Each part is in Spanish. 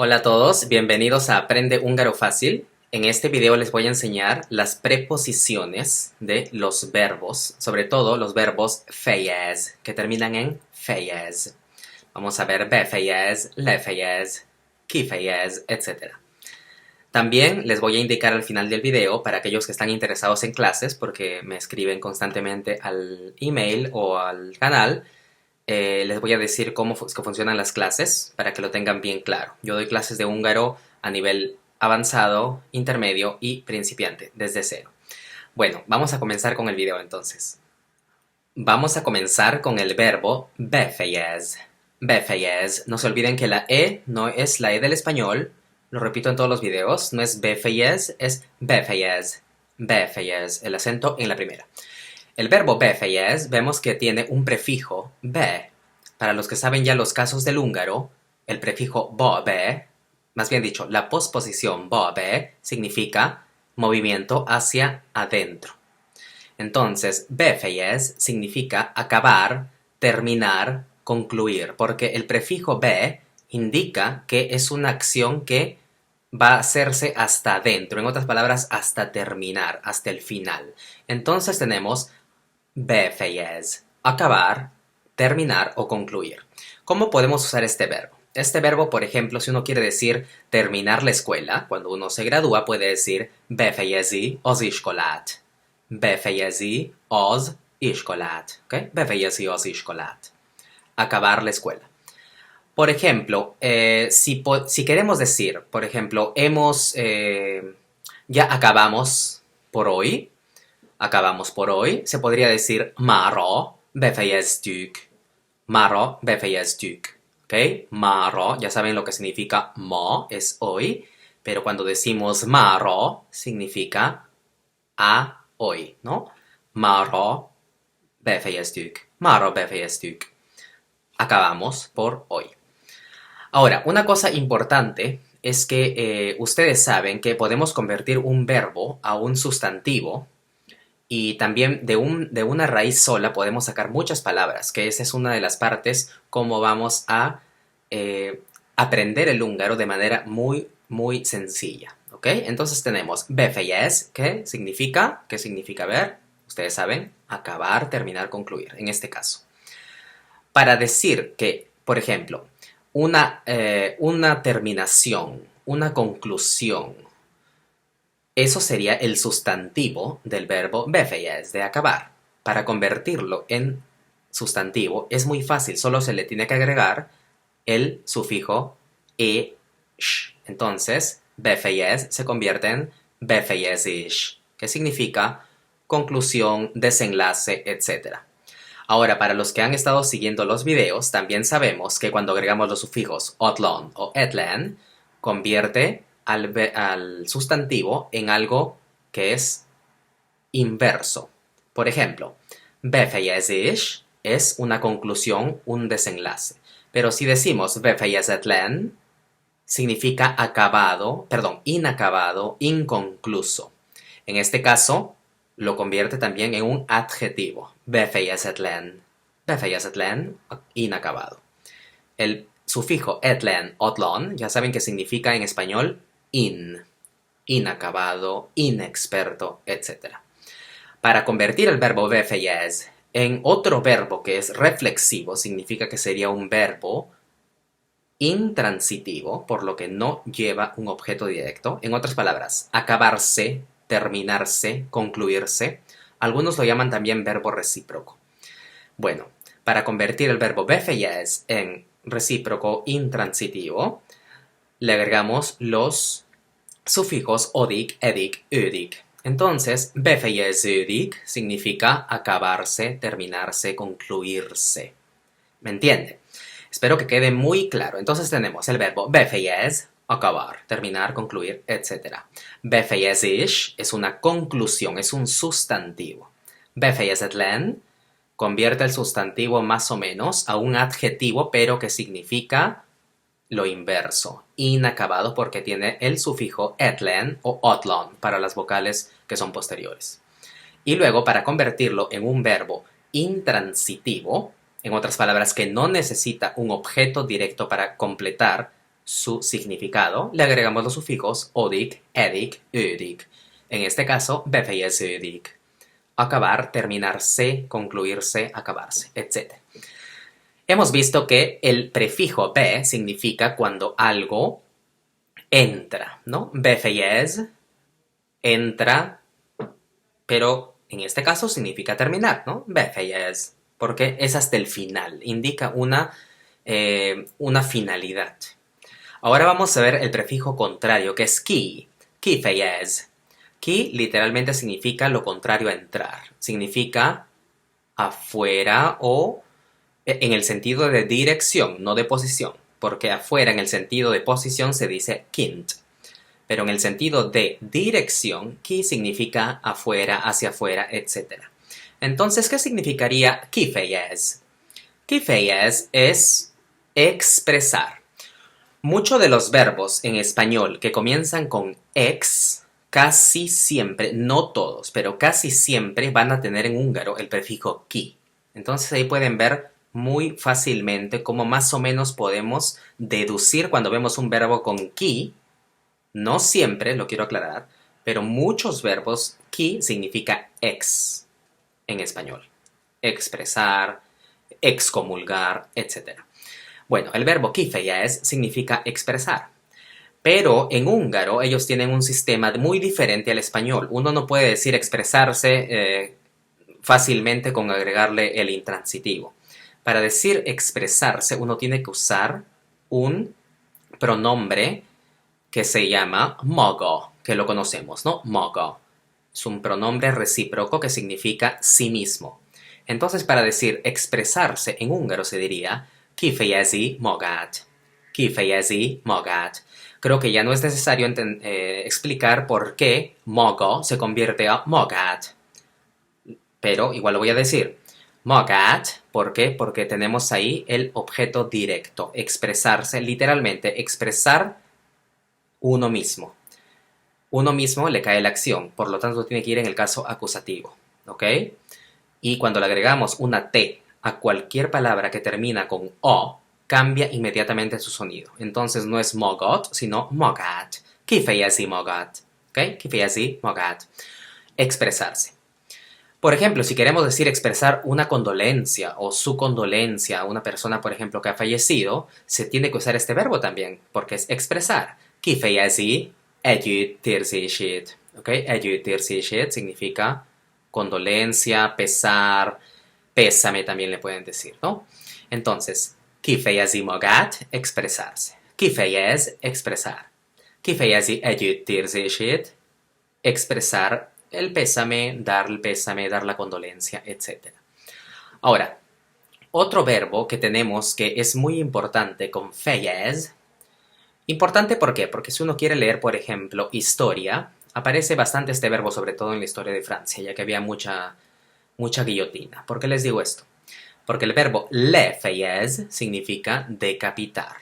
Hola a todos, bienvenidos a Aprende Húngaro Fácil. En este video les voy a enseñar las preposiciones de los verbos, sobre todo los verbos fejez, que terminan en fejez. Vamos a ver befejez, lefejez, kifejez, etc. También les voy a indicar al final del video, para aquellos que están interesados en clases, porque me escriben constantemente al email o al canal, les voy a decir cómo que funcionan las clases para que lo tengan bien claro. Yo doy clases de húngaro a nivel avanzado, intermedio y principiante, desde cero. Bueno, vamos a comenzar con el video entonces. Vamos a comenzar con el verbo befejez. Befejez. No se olviden que la E no es la E del español. Lo repito en todos los videos. No es befejez, es befejez. Befejez. El acento en la primera. El verbo befejez vemos que tiene un prefijo be. Para los que saben ya los casos del húngaro, el prefijo bo-be, más bien dicho, la posposición bo-be significa movimiento hacia adentro. Entonces, befejez significa acabar, terminar, concluir, porque el prefijo be indica que es una acción que va a hacerse hasta adentro, en otras palabras, hasta terminar, hasta el final. Entonces tenemos befejez, acabar, terminar o concluir. ¿Cómo podemos usar este verbo? Este verbo, por ejemplo, si uno quiere decir terminar la escuela, cuando uno se gradúa puede decir befejezi az iskolát. Befejezi az iskolát. ¿Okay? Befejezi az iskolát. Acabar la escuela. Por ejemplo, si queremos decir, por ejemplo, ya acabamos por hoy, se podría decir mára befejeztük. Mára befejeztük. ¿Ok? Mára, ya saben lo que significa ma, es hoy, pero cuando decimos mára, significa a hoy, ¿no? Mára befejeztük. Mára befejeztük. Acabamos por hoy. Ahora, una cosa importante es que ustedes saben que podemos convertir un verbo a un sustantivo y también de una raíz sola podemos sacar muchas palabras, que esa es una de las partes como vamos a aprender el húngaro de manera muy, muy sencilla. ¿Ok? Entonces tenemos befejez, ¿qué significa? ¿Qué significa ver? Ustedes saben, acabar, terminar, concluir, en este caso. Para decir que, por ejemplo, una terminación, una conclusión, eso sería el sustantivo del verbo befejez, de acabar. Para convertirlo en sustantivo es muy fácil, solo se le tiene que agregar el sufijo -ish. Entonces, befejez se convierte en befejezish, que significa conclusión, desenlace, etc. Ahora, para los que han estado siguiendo los videos, también sabemos que cuando agregamos los sufijos otlon o etlen, convierte al sustantivo en algo que es inverso. Por ejemplo, befejezish es una conclusión, un desenlace. Pero si decimos befejezetlen, significa acabado, perdón, inacabado, inconcluso. En este caso, lo convierte también en un adjetivo. Befejezetlen. Befejezetlen, inacabado. El sufijo etlen, otlon, ya saben que significa en español inacabado, inexperto, etc. Para convertir el verbo befejez en otro verbo que es reflexivo, significa que sería un verbo intransitivo, por lo que no lleva un objeto directo. En otras palabras, acabarse, terminarse, concluirse. Algunos lo llaman también verbo recíproco. Bueno, para convertir el verbo befejez en recíproco intransitivo, le agregamos los sufijos odik, edik, ödik. Entonces, befejeződik significa acabarse, terminarse, concluirse. ¿Me entiende? Espero que quede muy claro. Entonces tenemos el verbo befejez, acabar, terminar, concluir, etc. Befejezish es una conclusión, es un sustantivo. Befejezetlen convierte el sustantivo más o menos a un adjetivo, pero que significa lo inverso, inacabado, porque tiene el sufijo etlen o otlon para las vocales que son posteriores. Y luego, para convertirlo en un verbo intransitivo, en otras palabras, que no necesita un objeto directo para completar su significado, le agregamos los sufijos odik, edik, ödik. En este caso, befejezödik. Acabar, terminarse, concluirse, acabarse, etc. Hemos visto que el prefijo be significa cuando algo entra, ¿no? Befejez entra, pero en este caso significa terminar, ¿no? Befejez, porque es hasta el final, indica una finalidad. Ahora vamos a ver el prefijo contrario, que es ki, kifejez. Ki literalmente significa lo contrario a entrar, significa afuera o en el sentido de dirección, no de posición, porque afuera en el sentido de posición se dice kind, pero en el sentido de dirección, ki significa afuera, hacia afuera, etc. Entonces, ¿qué significaría kifejez? Kifejez es expresar. Muchos de los verbos en español que comienzan con ex, casi siempre, no todos, pero casi siempre van a tener en húngaro el prefijo ki. Entonces ahí pueden ver muy fácilmente cómo más o menos podemos deducir cuando vemos un verbo con ki. No siempre, lo quiero aclarar, pero muchos verbos ki significa ex en español. Expresar, excomulgar, etc. Bueno, el verbo kifejez significa expresar. Pero en húngaro ellos tienen un sistema muy diferente al español. Uno no puede decir expresarse fácilmente con agregarle el intransitivo. Para decir expresarse uno tiene que usar un pronombre que se llama mogo, que lo conocemos, ¿no? Mogo. Es un pronombre recíproco que significa sí mismo. Entonces, para decir expresarse en húngaro se diría kifejezi magát. Kifejezi magát. Creo que ya no es necesario explicar por qué maga se convierte a magát. Pero igual lo voy a decir. Magát, ¿por qué? Porque tenemos ahí el objeto directo. Expresarse, literalmente, expresar uno mismo. Uno mismo le cae la acción, por lo tanto tiene que ir en el caso acusativo. ¿Ok? Y cuando le agregamos una T a cualquier palabra que termina con O, cambia inmediatamente su sonido. Entonces no es mogot, sino mogat. Kifejezi mogat. ¿Ok? Kifejezi mogat. Expresarse. Por ejemplo, si queremos decir expresar una condolencia o su condolencia a una persona, por ejemplo, que ha fallecido, se tiene que usar este verbo también, porque es expresar. Kifejezi együttérzését. ¿Ok? Együttérzését significa condolencia, pesar, pésame también le pueden decir, ¿no? Entonces, kifejezi magát, expresarse. Kifejez, expresar. Kifejezi együttérzését, expresar el pésame, dar la condolencia, etc. Ahora, otro verbo que tenemos que es muy importante con fejez. Importante, ¿por qué? Porque si uno quiere leer, por ejemplo, historia, aparece bastante este verbo, sobre todo en la historia de Francia, ya que había mucha guillotina. ¿Por qué les digo esto? Porque el verbo le fejez significa decapitar.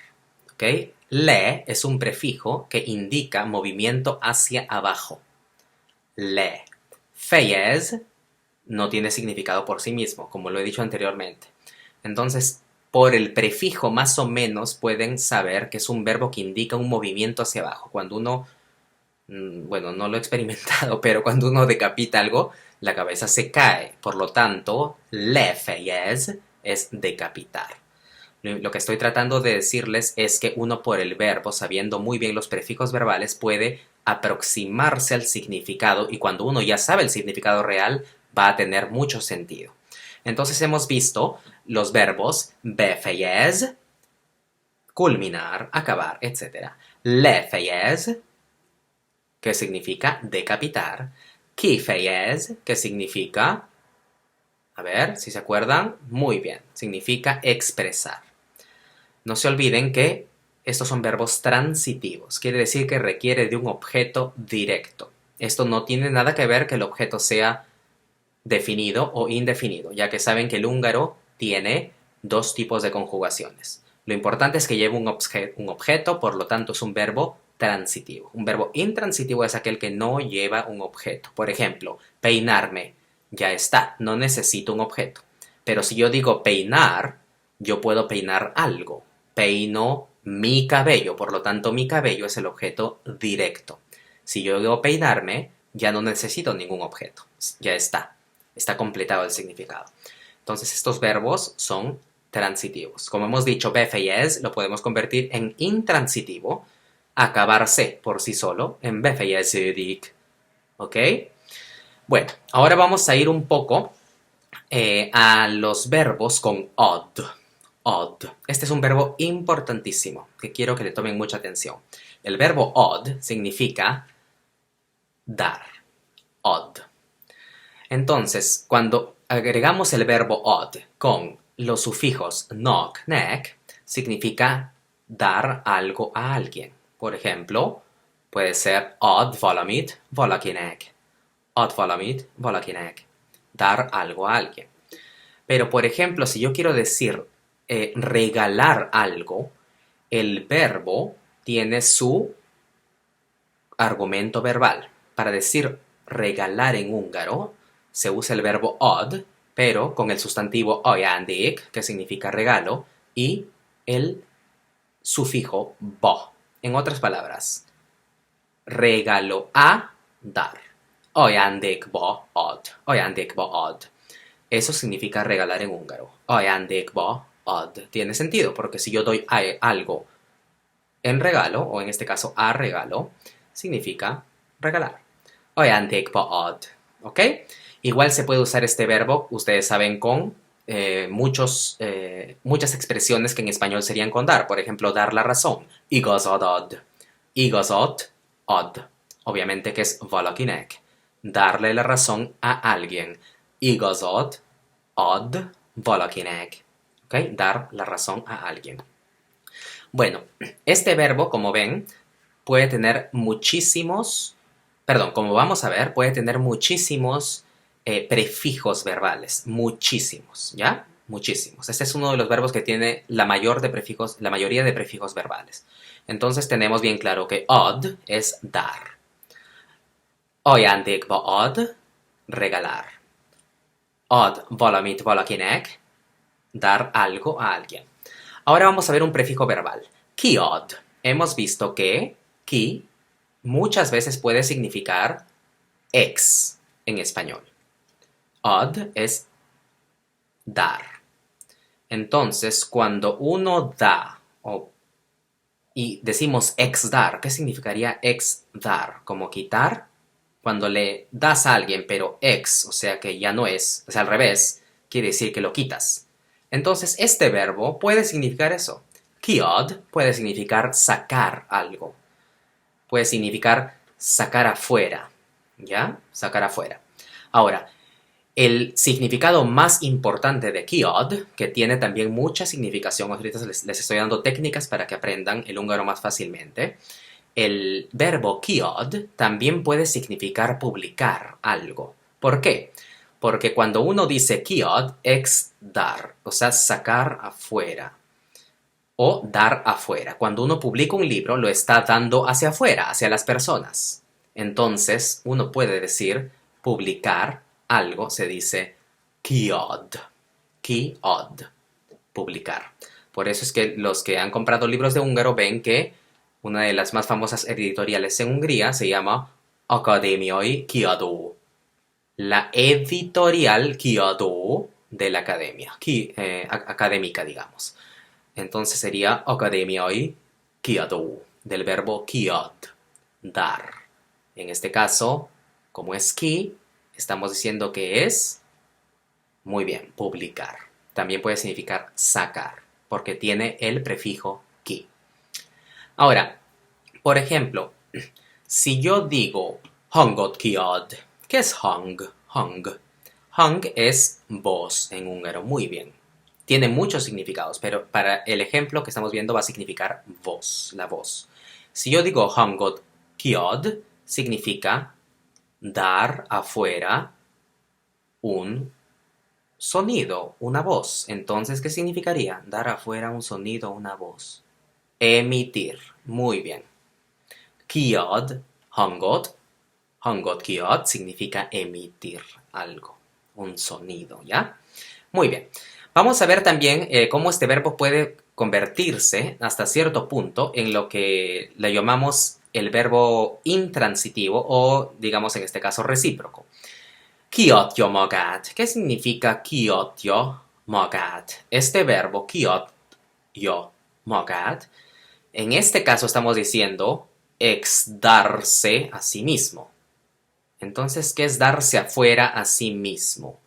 ¿Ok? Le es un prefijo que indica movimiento hacia abajo. Le. Fejez no tiene significado por sí mismo, como lo he dicho anteriormente. Entonces, por el prefijo más o menos pueden saber que es un verbo que indica un movimiento hacia abajo. Cuando uno, bueno, no lo he experimentado, pero cuando uno decapita algo, la cabeza se cae. Por lo tanto, le fejez es decapitar. Lo que estoy tratando de decirles es que uno por el verbo, sabiendo muy bien los prefijos verbales, puede aproximarse al significado y cuando uno ya sabe el significado real, va a tener mucho sentido. Entonces hemos visto los verbos befejez, culminar, acabar, etc. Lefejez, que significa decapitar. Kifejez, que significa, a ver si se acuerdan, muy bien, significa expresar. No se olviden que estos son verbos transitivos, quiere decir que requiere de un objeto directo. Esto no tiene nada que ver que el objeto sea definido o indefinido, ya que saben que el húngaro tiene dos tipos de conjugaciones. Lo importante es que lleve un objeto, por lo tanto es un verbo transitivo. Un verbo intransitivo es aquel que no lleva un objeto. Por ejemplo, peinarme, ya está, no necesito un objeto. Pero si yo digo peinar, yo puedo peinar algo. Peino mi cabello, por lo tanto mi cabello es el objeto directo. Si yo digo peinarme, ya no necesito ningún objeto, ya está completado el significado. Entonces estos verbos son transitivos. Como hemos dicho, befeyez lo podemos convertir en intransitivo, acabarse por sí solo, en befeyezik, ¿ok? Bueno, ahora vamos a ir un poco a los verbos con odd. Odd. Este es un verbo importantísimo que quiero que le tomen mucha atención. El verbo odd significa dar. Odd. Entonces, cuando agregamos el verbo odd con los sufijos nok, nek, significa dar algo a alguien. Por ejemplo, puede ser odd valamid, valakinek. Odd valamid, valakinek. Dar algo a alguien. Pero, por ejemplo, si yo quiero decir regalar algo, el verbo tiene su argumento verbal. Para decir regalar en húngaro, se usa el verbo odd, pero con el sustantivo ajándék, que significa regalo, y el sufijo bo. En otras palabras, regalo a dar. Ajándékba ad. Ajándékba ad. Eso significa regalar en húngaro. Ajándékba ad. Tiene sentido, porque si yo doy algo en regalo, o en este caso a regalo, significa regalar. Ajándékba ad. ¿Ok? Igual se puede usar este verbo, ustedes saben, con muchas expresiones que en español serían con dar. Por ejemplo, dar la razón. Igazad ad. Igazad ad. Obviamente que es valakinek. Darle la razón a alguien. Igazad ad valakinek. ¿Ok? Dar la razón a alguien. Bueno, este verbo, como ven, puede tener muchísimos, como vamos a ver, puede tener muchísimos prefijos verbales, muchísimos, ¿ya? Muchísimos. Este es uno de los verbos que tiene la mayoría de prefijos verbales. Entonces tenemos bien claro que odd es dar. Ajándékba ad, regalar. Ad valamit valakinek, dar algo a alguien. Ahora vamos a ver un prefijo verbal. Kiad. Hemos visto que ki muchas veces puede significar ex en español. Ad es dar. Entonces, cuando uno da y decimos ex dar, ¿qué significaría ex dar? Como quitar. Cuando le das a alguien, pero ex, o sea que ya no es, o sea, al revés, quiere decir que lo quitas. Entonces, este verbo puede significar eso. Kiad puede significar sacar algo. Puede significar sacar afuera, ¿ya? Sacar afuera. Ahora, el significado más importante de kiad, que tiene también mucha significación, ahorita les estoy dando técnicas para que aprendan el húngaro más fácilmente. El verbo kiad también puede significar publicar algo. ¿Por qué? Porque cuando uno dice kiad, ex dar, o sea, sacar afuera o dar afuera. Cuando uno publica un libro, lo está dando hacia afuera, hacia las personas. Entonces, uno puede decir publicar algo, se dice kiad. Kiad. Publicar. Por eso es que los que han comprado libros de húngaro ven que una de las más famosas editoriales en Hungría se llama Akadémiai Kiadó. La editorial Kiadó de la academia, académica, digamos. Entonces sería Akadémiai Kiadó, del verbo kiad, dar. En este caso, como es ki, estamos diciendo que es, muy bien, publicar. También puede significar sacar, porque tiene el prefijo ki. Ahora, por ejemplo, si yo digo hangot kiad, ¿qué es hang? Hang. Hang es voz en húngaro, muy bien. Tiene muchos significados, pero para el ejemplo que estamos viendo va a significar voz, la voz. Si yo digo hangot kiad, significa dar afuera un sonido, una voz. Entonces, ¿qué significaría? Dar afuera un sonido, una voz. Emitir. Muy bien. Kiad, hangot. Hangot kiad significa emitir algo, un sonido, ¿ya? Muy bien. Vamos a ver también cómo este verbo puede convertirse hasta cierto punto en lo que le llamamos el verbo intransitivo o, digamos en este caso, recíproco. Kiotyo magad. ¿Qué significa kiotyo magad? Este verbo kiotyo magad, en este caso estamos diciendo darse a sí mismo. Entonces, ¿qué es darse afuera a sí mismo?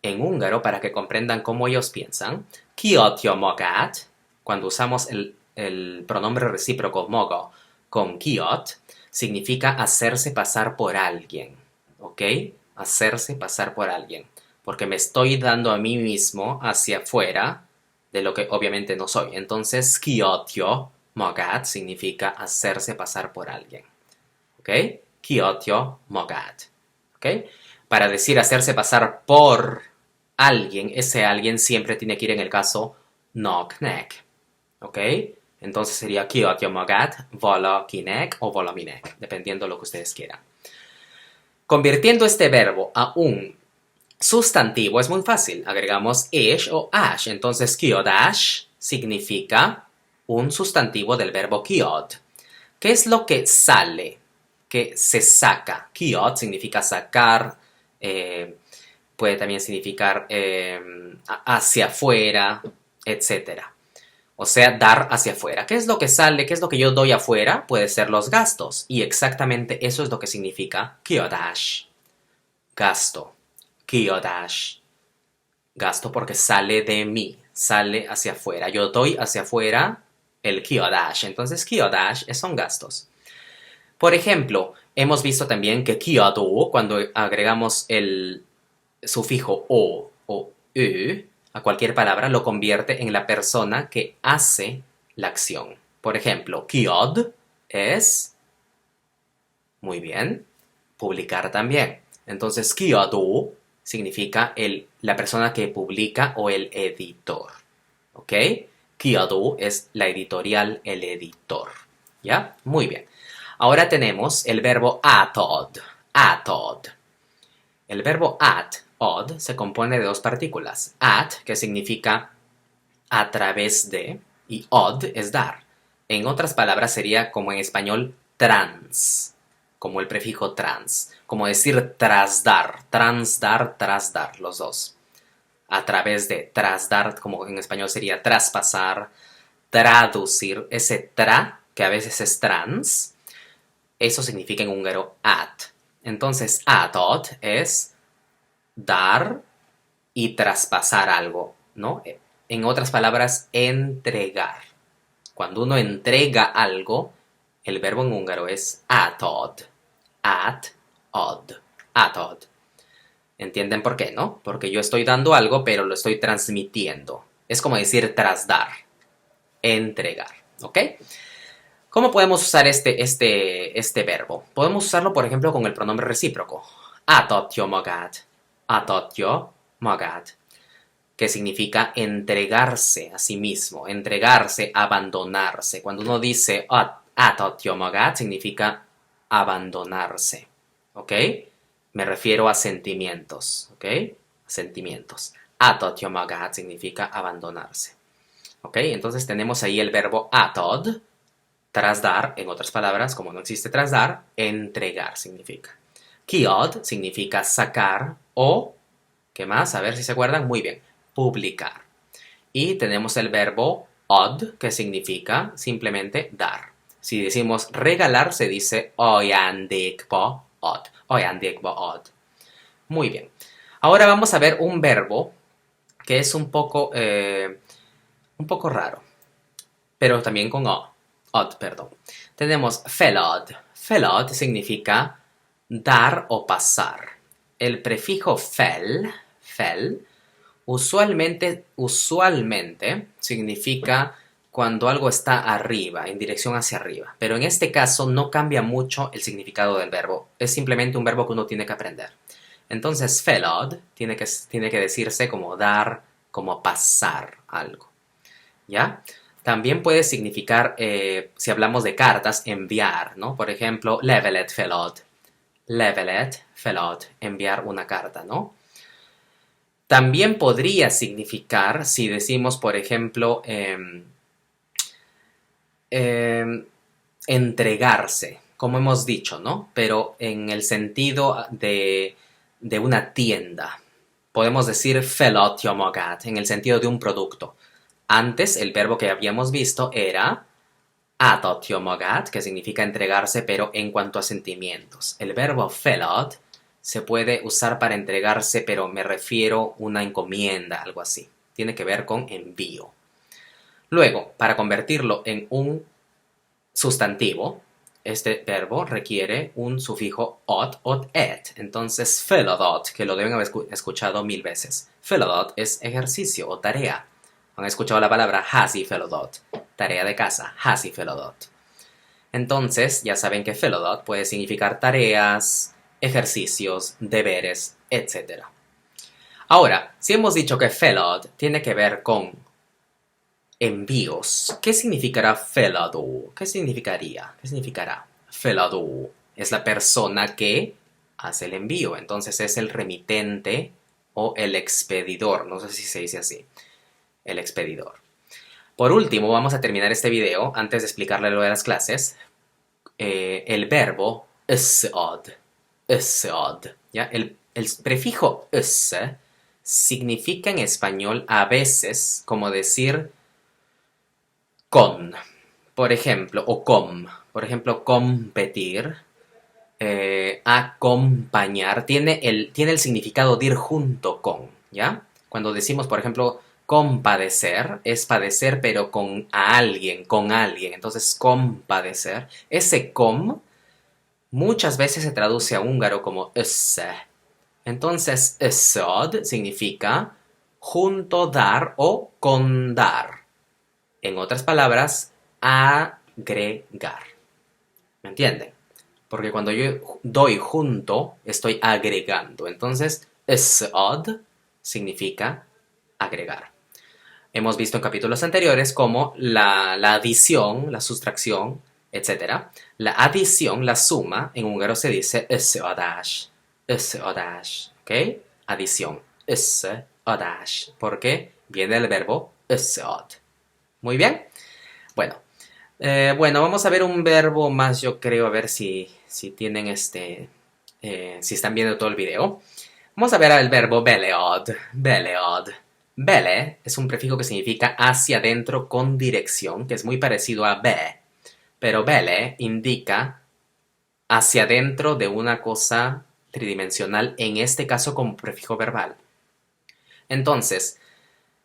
En húngaro, para que comprendan cómo ellos piensan, kiotyo magad, cuando usamos el pronombre recíproco mogo con kiot, significa hacerse pasar por alguien, ¿ok? Hacerse pasar por alguien, porque me estoy dando a mí mismo hacia afuera de lo que obviamente no soy. Entonces, kiotyo magad significa hacerse pasar por alguien, ¿ok? Kiotyo magad, ¿ok? Para decir hacerse pasar por alguien, ese alguien siempre tiene que ir en el caso knock-neck, ¿ok? Entonces sería kiotyo magad, valakinek o valaminek, dependiendo de lo que ustedes quieran. Convirtiendo este verbo a un sustantivo es muy fácil. Agregamos ish o ash. Entonces kiodash significa un sustantivo del verbo kiod. ¿Qué es lo que sale? Que se saca. Kiod significa sacar, puede también significar hacia afuera, etc. O sea, dar hacia afuera. ¿Qué es lo que sale? ¿Qué es lo que yo doy afuera? Puede ser los gastos. Y exactamente eso es lo que significa kiodash. Gasto. Kiodash. Gasto porque sale de mí. Sale hacia afuera. Yo doy hacia afuera el kiodash. Entonces, kiodash son gastos. Por ejemplo, hemos visto también que kyodo, cuando agregamos el sufijo o ü a cualquier palabra, lo convierte en la persona que hace la acción. Por ejemplo, kyod es, muy bien, publicar también. Entonces, kyodo significa la persona que publica o el editor. ¿Ok? Kyodo es la editorial, el editor. ¿Ya? Muy bien. Ahora tenemos el verbo atod. Atod. El verbo od se compone de dos partículas. At, que significa a través de, y od es dar. En otras palabras sería como en español trans, como el prefijo trans. Como decir trasdar, transdar, trasdar, los dos. A través de, trasdar, como en español sería traspasar, traducir. Ese tra, que a veces es trans, eso significa en húngaro at. Entonces, atod es dar y traspasar algo, ¿no? En otras palabras, entregar. Cuando uno entrega algo, el verbo en húngaro es atod. Atod. Atod. ¿Entienden por qué, no? Porque yo estoy dando algo, pero lo estoy transmitiendo. Es como decir trasdar. Entregar. ¿Ok? ¿Cómo podemos usar este verbo? Podemos usarlo, por ejemplo, con el pronombre recíproco. Atatyo magad. Atatyo magad. Que significa entregarse a sí mismo. Entregarse, abandonarse. Cuando uno dice atatyo magad, significa abandonarse. ¿Ok? Me refiero a sentimientos. ¿Ok? Sentimientos. Atatyo magad significa abandonarse. ¿Ok? Entonces tenemos ahí el verbo atod. Trasdar, en otras palabras, como no existe trasdar, entregar significa. Kiod significa sacar o, ¿qué más? A ver si se acuerdan. Muy bien, publicar. Y tenemos el verbo od, que significa simplemente dar. Si decimos regalar, se dice ajándékba ad. Ajándékba ad. Muy bien. Ahora vamos a ver un verbo que es un poco raro, pero también con o. Perdón. Tenemos felad. Felad significa dar o pasar. El prefijo fel, usualmente significa cuando algo está arriba, en dirección hacia arriba. Pero en este caso no cambia mucho el significado del verbo. Es simplemente un verbo que uno tiene que aprender. Entonces, felad tiene que decirse como dar, como pasar algo. ¿Ya? También puede significar, si hablamos de cartas, enviar, ¿no? Por ejemplo, levelet felad. Levelet felad, enviar una carta, ¿no? También podría significar, si decimos, por ejemplo, entregarse, como hemos dicho, ¿no? Pero en el sentido de una tienda. Podemos decir felot yomogat, en el sentido de un producto. Antes, el verbo que habíamos visto era atot yomogat, que significa entregarse, pero en cuanto a sentimientos. El verbo felot se puede usar para entregarse, pero me refiero a una encomienda, algo así. Tiene que ver con envío. Luego, para convertirlo en un sustantivo, este verbo requiere un sufijo ot, et. Entonces, felodot, que lo deben haber escuchado 1000 veces. Felodot es ejercicio o tarea. Han escuchado la palabra hasi felodot, tarea de casa, hasi felodot. Entonces, ya saben que felodot puede significar tareas, ejercicios, deberes, etc. Ahora, si hemos dicho que felod tiene que ver con envíos, ¿qué significará felado? ¿Qué significaría? ¿Qué significará? Felado es la persona que hace el envío, entonces es el remitente o el expedidor, no sé si se dice así, el expedidor. Por último, vamos a terminar este video, antes de explicarle lo de las clases, el verbo esod, ¿ya? El prefijo es significa en español a veces como decir con, por ejemplo, o com, por ejemplo, competir, acompañar, tiene el significado de ir junto con, ¿ya? Cuando decimos, por ejemplo, compadecer, es padecer pero con alguien, entonces compadecer, ese com muchas veces se traduce a húngaro como esse, entonces esod significa junto dar o con dar. En otras palabras, agregar. ¿Me entienden? Porque cuando yo doy junto, estoy agregando. Entonces, esod significa agregar. Hemos visto en capítulos anteriores cómo la adición, la sustracción, etc. La adición, la suma, en húngaro se dice összeadás. Összeadás. ¿Ok? Adición. Összeadás. Porque viene el verbo összead. Muy bien. Bueno, vamos a ver un verbo más, yo creo, a ver si tienen si están viendo todo el video. Vamos a ver el verbo beleod. Beleod. Bele es un prefijo que significa hacia adentro con dirección, que es muy parecido a be. Pero bele indica hacia adentro de una cosa tridimensional, en este caso como prefijo verbal. Entonces,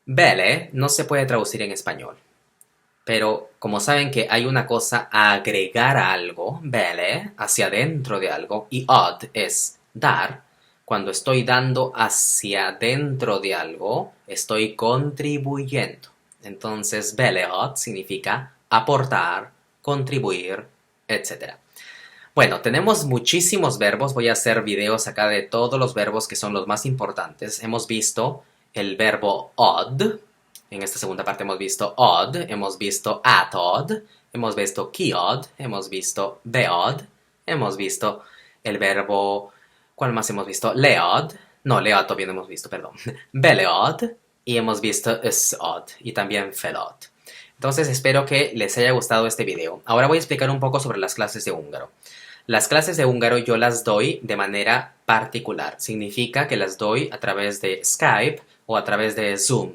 bele no se puede traducir en español. Pero como saben que hay una cosa a agregar a algo, bele, hacia adentro de algo, y od es dar, cuando estoy dando hacia adentro de algo, estoy contribuyendo. Entonces, beleod significa aportar, contribuir, etc. Bueno, tenemos muchísimos verbos. Voy a hacer videos acá de todos los verbos que son los más importantes. Hemos visto el verbo od. En esta segunda parte hemos visto od, hemos visto atod, hemos visto kiod, hemos visto beod, hemos visto el verbo, ¿cuál más hemos visto? Leod, no, leod todavía no hemos visto, perdón, beleod, y hemos visto esod, y también felod. Entonces espero que les haya gustado este video. Ahora voy a explicar un poco sobre las clases de húngaro. Las clases de húngaro yo las doy de manera particular. Significa que las doy a través de Skype o a través de Zoom.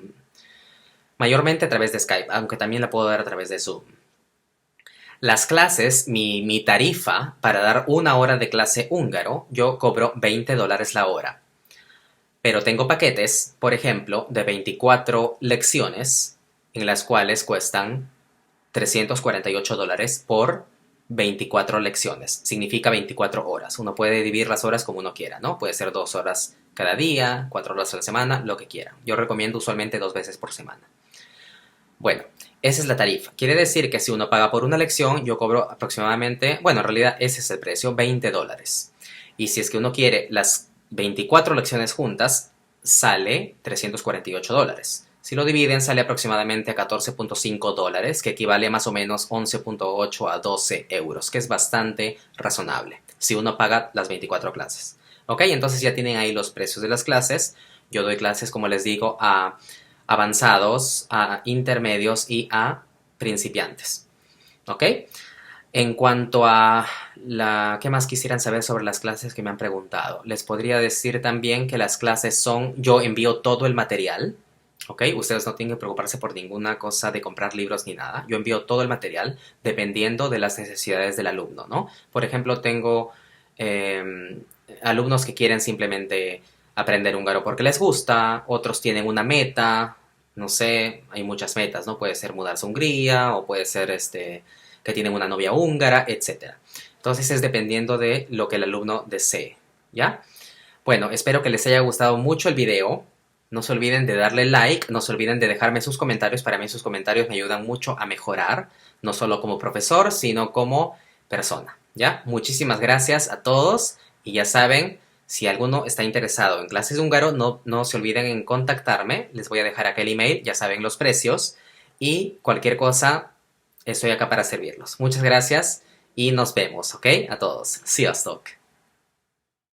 Mayormente a través de Skype, aunque también la puedo dar a través de Zoom. Las clases, mi tarifa para dar una hora de clase húngaro, yo cobro $20 la hora. Pero tengo paquetes, por ejemplo, de 24 lecciones, en las cuales cuestan $348 por 24 lecciones. Significa 24 horas. Uno puede dividir las horas como uno quiera, ¿no? Puede ser 2 horas cada día, 4 horas a la semana, lo que quiera. Yo recomiendo usualmente 2 veces por semana. Bueno, esa es la tarifa. Quiere decir que si uno paga por una lección, yo cobro aproximadamente, bueno, en realidad ese es el precio, $20. Y si es que uno quiere las 24 lecciones juntas, sale $348. Si lo dividen, sale aproximadamente a $14.5, que equivale más o menos 11.8 a 12 euros, que es bastante razonable, si uno paga las 24 clases. Ok, entonces ya tienen ahí los precios de las clases. Yo doy clases, como les digo, a avanzados, a intermedios y a principiantes. ¿Ok? En cuanto a ¿qué más quisieran saber sobre las clases que me han preguntado? Les podría decir también que las clases son, yo envío todo el material, ¿ok? Ustedes no tienen que preocuparse por ninguna cosa de comprar libros ni nada. Yo envío todo el material dependiendo de las necesidades del alumno, ¿no? Por ejemplo, tengo eh, alumnos que quieren simplemente aprender húngaro porque les gusta, otros tienen una meta, no sé, hay muchas metas, ¿no? Puede ser mudarse a Hungría o puede ser que tienen una novia húngara, etcétera. Entonces es dependiendo de lo que el alumno desee, ¿ya? Bueno, espero que les haya gustado mucho el video. No se olviden de darle like, no se olviden de dejarme sus comentarios. Para mí sus comentarios me ayudan mucho a mejorar, no solo como profesor, sino como persona, ¿ya? Muchísimas gracias a todos y ya saben, si alguno está interesado en clases de húngaro, no se olviden en contactarme. Les voy a dejar acá el email, ya saben los precios y cualquier cosa, estoy acá para servirlos. Muchas gracias y nos vemos, ¿ok? A todos. Sziasztok!